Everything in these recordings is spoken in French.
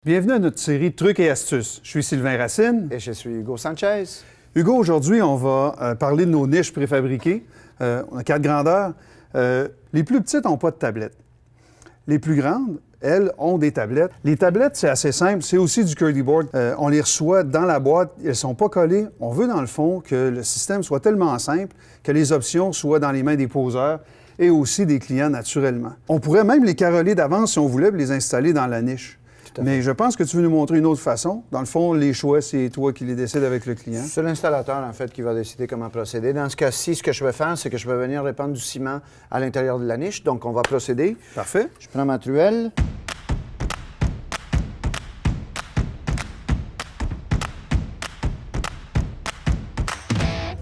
Bienvenue à notre série Trucs et astuces. Je suis Sylvain Racine. Et je suis Hugo Sanchez. Hugo, aujourd'hui, on va parler de nos niches préfabriquées. On a 4 grandeurs. Les plus petites n'ont pas de tablette. Les plus grandes, elles, ont des tablettes. Les tablettes, c'est assez simple. C'est aussi du curdy board. On les reçoit dans la boîte. Elles ne sont pas collées. On veut, dans le fond, que le système soit tellement simple que les options soient dans les mains des poseurs et aussi des clients naturellement. On pourrait même les caroler d'avance si on voulait et les installer dans la niche. Mais je pense que tu veux nous montrer une autre façon. Dans le fond, les choix, c'est toi qui les décides avec le client. C'est l'installateur, en fait, qui va décider comment procéder. Dans ce cas-ci, ce que je vais faire, c'est que je vais venir répandre du ciment à l'intérieur de la niche. Donc, on va procéder. Parfait. Je prends ma truelle.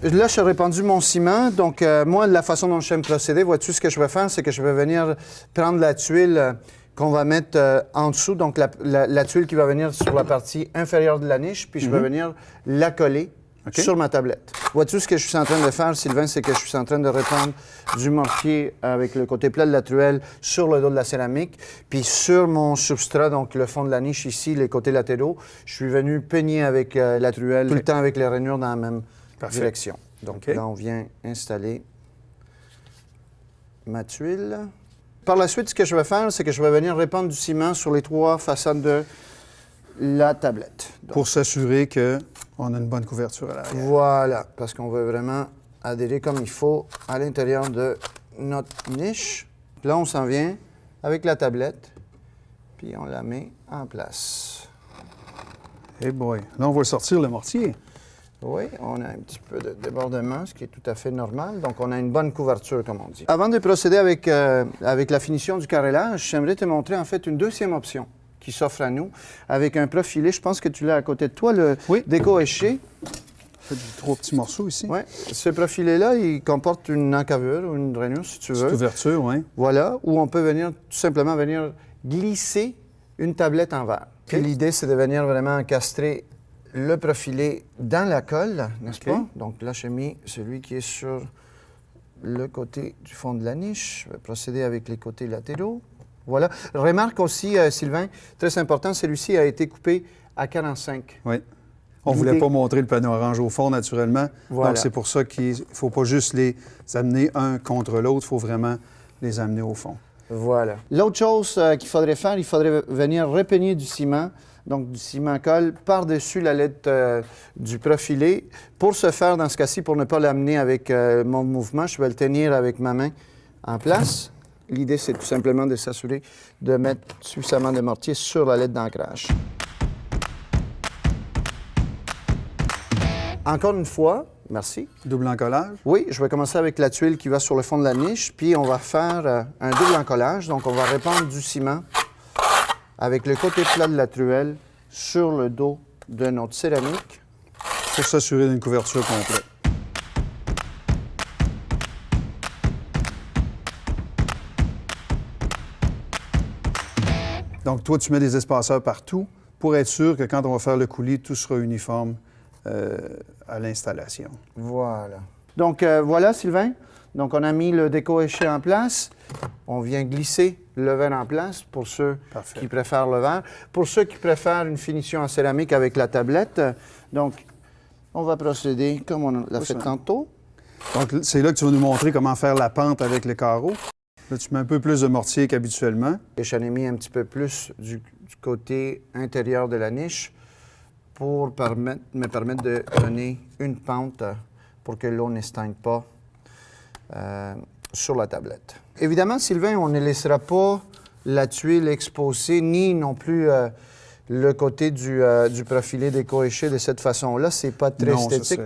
Là, j'ai répandu mon ciment. Donc, moi, la façon dont j'aime procéder, vois-tu, ce que je vais faire, c'est que je vais venir prendre la tuile qu'on va mettre en dessous, donc la tuile qui va venir sur la partie inférieure de la niche, puis je vais venir la coller sur ma tablette. Vois-tu ce que je suis en train de faire, Sylvain, c'est que je suis en train de répandre du mortier avec le côté plat de la truelle sur le dos de la céramique, puis sur mon substrat, donc le fond de la niche ici, les côtés latéraux, je suis venu peigner avec la truelle, tout le temps avec les rainures dans la même direction. Donc là, on vient installer ma tuile. Par la suite, ce que je vais faire, c'est que je vais venir répandre du ciment sur les 3 façades de la tablette. Donc, pour s'assurer qu'on a une bonne couverture à l'arrière. Voilà, parce qu'on veut vraiment adhérer comme il faut à l'intérieur de notre niche. Là, on s'en vient avec la tablette, puis on la met en place. Eh boy, là, on va sortir le mortier. Oui, on a un petit peu de débordement, ce qui est tout à fait normal. Donc, on a une bonne couverture, comme on dit. Avant de procéder avec la finition du carrelage, j'aimerais te montrer, en fait, une deuxième option qui s'offre à nous, avec un profilé. Je pense que tu l'as à côté de toi, le déco éché. J'ai 3 petits morceaux ici. Oui. Ce profilé-là, il comporte une encavure ou une rainure, si tu veux. Cette ouverture, oui. Voilà, où on peut venir, tout simplement, venir glisser une tablette en verre. Puis l'idée, c'est de venir vraiment encastrer le profilé dans la colle, n'est-ce pas? Donc là, j'ai mis celui qui est sur le côté du fond de la niche. Je vais procéder avec les côtés latéraux. Voilà. Remarque aussi, Sylvain, très important, celui-ci a été coupé à 45. Oui. On ne voulait pas montrer le panneau orange au fond, naturellement. Voilà. Donc, c'est pour ça qu'il ne faut pas juste les amener un contre l'autre, il faut vraiment les amener au fond. Voilà. L'autre chose qu'il faudrait faire, il faudrait venir repeigner du ciment. Donc, du ciment colle par-dessus la lettre du profilé. Pour ce faire, dans ce cas-ci, pour ne pas l'amener avec mon mouvement, je vais le tenir avec ma main en place. L'idée, c'est tout simplement de s'assurer de mettre suffisamment de mortier sur la lettre d'ancrage. Encore une fois, merci. Double encollage? Oui, je vais commencer avec la tuile qui va sur le fond de la niche, puis on va faire un double encollage. Donc, on va répandre du ciment avec le côté plat de la truelle sur le dos de notre céramique. Pour s'assurer d'une couverture complète. Donc, toi, tu mets des espaceurs partout pour être sûr que quand on va faire le coulis, tout sera uniforme à l'installation. Voilà. Donc, voilà, Sylvain. Donc, on a mis le déco éché en place. On vient glisser le verre en place pour ceux qui préfèrent le verre. Pour ceux qui préfèrent une finition en céramique avec la tablette, donc, on va procéder comme on l'a fait tantôt. Donc, c'est là que tu vas nous montrer comment faire la pente avec le carreau. Là, tu mets un peu plus de mortier qu'habituellement. Et j'en ai mis un petit peu plus du côté intérieur de la niche pour me permettre de donner une pente pour que l'eau ne stagne pas sur la tablette. Évidemment, Sylvain, on ne laissera pas la tuile exposée, ni non plus le côté du profilé déco éché de cette façon-là. C'est pas très esthétique,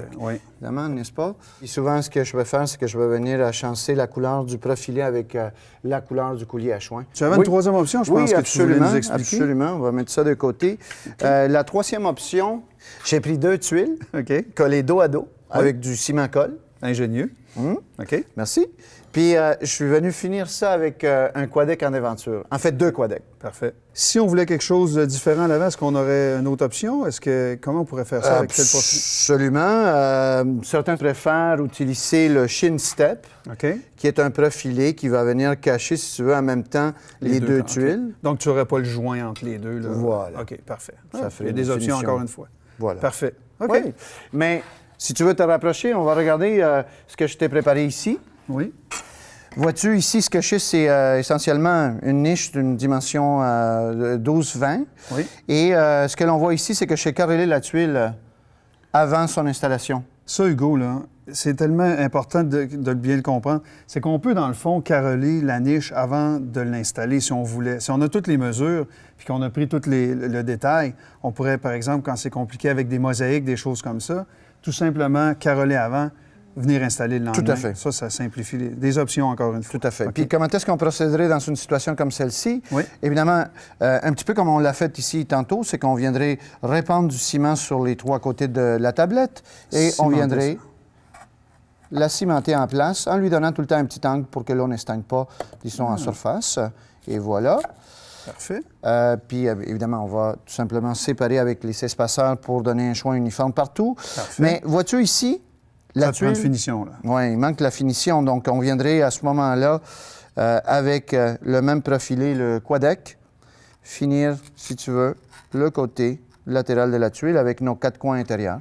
évidemment, n'est-ce pas? Et souvent, ce que je vais faire, c'est que je vais venir agencer la couleur du profilé avec la couleur du coulis à choin. Tu avais une troisième option, je pense, que tu voulais nous expliquer. Absolument, on va mettre ça de côté. La troisième option, j'ai pris 2 tuiles collées dos à dos avec du ciment colle. Ingénieux. OK. Merci. Puis, je suis venu finir ça avec un quadec en aventure. En fait, 2 quadecs. Parfait. Si on voulait quelque chose de différent à l'avant, est-ce qu'on aurait une autre option? Comment on pourrait faire ça avec quel profil? Absolument. Certains préfèrent utiliser le Shin Step, OK. qui est un profilé qui va venir cacher, si tu veux, en même temps les deux OK. tuiles. Donc, tu n'aurais pas le joint entre les deux. Là. Voilà. OK, parfait. Ça fait Il y a des une options finition. encore une fois. Voilà. Parfait. OK. Oui. Mais si tu veux te rapprocher, on va regarder ce que je t'ai préparé ici. Oui. Vois-tu, ici, ce que je sais, c'est essentiellement une niche d'une dimension 12-20. Oui. Et ce que l'on voit ici, c'est que je sais carreler la tuile avant son installation. Ça, Hugo, là, c'est tellement important de bien le comprendre. C'est qu'on peut, dans le fond, caroler la niche avant de l'installer si on voulait. Si on a toutes les mesures puis qu'on a pris le détail, on pourrait, par exemple, quand c'est compliqué avec des mosaïques, des choses comme ça, tout simplement caroler avant, venir installer le lendemain. Tout à fait. Ça simplifie des options, encore une fois. Tout à fait. OK. Puis comment est-ce qu'on procéderait dans une situation comme celle-ci? Oui. Évidemment, un petit peu comme on l'a fait ici tantôt, c'est qu'on viendrait répandre du ciment sur les 3 côtés de la tablette et on Cimenter viendrait la cimenter en place en lui donnant tout le temps un petit angle pour que l'eau ne stagne pas, disons, en surface. Et voilà. Parfait. Puis, évidemment, on va tout simplement séparer avec les espaceurs pour donner un choix uniforme partout. Parfait. Mais vois-tu ici, la Ça te prend une tuile... finition, là. Oui, il manque la finition. Donc, on viendrait à ce moment-là, avec le même profilé, le quadec, finir, si tu veux, le côté latéral de la tuile avec nos 4 coins intérieurs.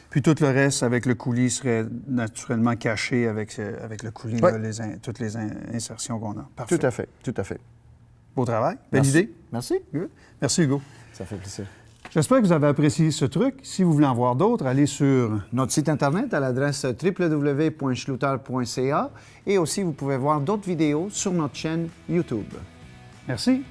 Puis tout le reste, avec le coulis, serait naturellement caché avec le coulis, Oui. là, toutes les insertions qu'on a. Parfait. Tout à fait, tout à fait. Beau travail. Belle Merci. idée. Merci. Good. Merci, Hugo. Ça fait plaisir. J'espère que vous avez apprécié ce truc. Si vous voulez en voir d'autres, allez sur... Notre site Internet à l'adresse www.schluter.ca et aussi vous pouvez voir d'autres vidéos sur notre chaîne YouTube. Merci.